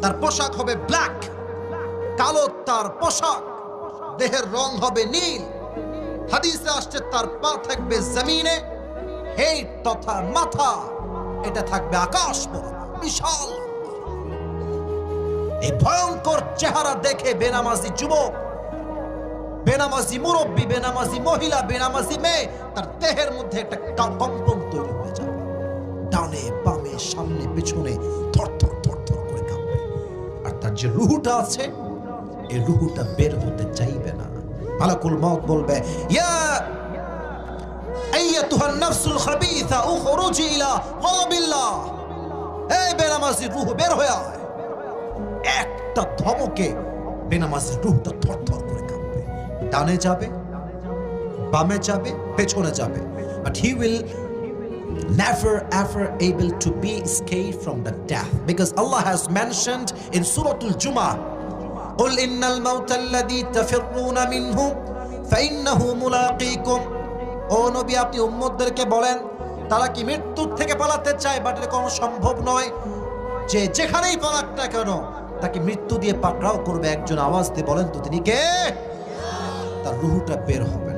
তার পোশাক হবে ব্ল্যাক, কালো তার পোশাক, দেহের রং হবে নীল। হাদিসে আসছে তার পা থাকবে জমিনে, হেড তথা মাথা এটা থাকবে আকাশ পর্যন্ত, বিশাল। এই ভয়ঙ্কর চেহারা দেখে বেনামাজি যুবক, বেনামাজি মুরব্বী, বেনামাজি মহিলা, বেনামাজি মেয়ে, তার দেহের মধ্যে একটা কম্পন তৈরি হয়ে যাবে। ডানে বামে সামনে পেছনে থর থর থর থর করে কাঁপবে। আর তার যে রুহুটা আছে, এই রুহুটা বের হতে চাইবে না। মালাকুল মউত বলবে, ইয়া আইয়াতুহান নাফসুল খাবিসা উখরুজি ইলা গাদাবিল্লাহ। এই বেনামাজি রুহ বের হয়ে আয়। একটা ধমকে বেনামাজি রুহটা থর থর করে কাঁপবে। ডানে যাবে, বামে যাবে, পেছনে যাবে, but he will never ever able to be escaped from the death, because Allah has mentioned in Surah Al-Jumu'ah, قل إن الموت الذي تفرون منه فإنه ملاقيكم. ও নবী, আপনি উম্মতদেরকে বলেন তারা কি মৃত্যুর থেকে পালাতে চায়, বাট এটা কোনো সম্ভব নয়। যে যেখানেই পালাক না কেন তাকে মৃত্যু দিয়ে পাকড়াও করবে। একজন আওয়াজ দিয়ে বলেন তো তিনি কে? তার রুহুটা বের হবে না।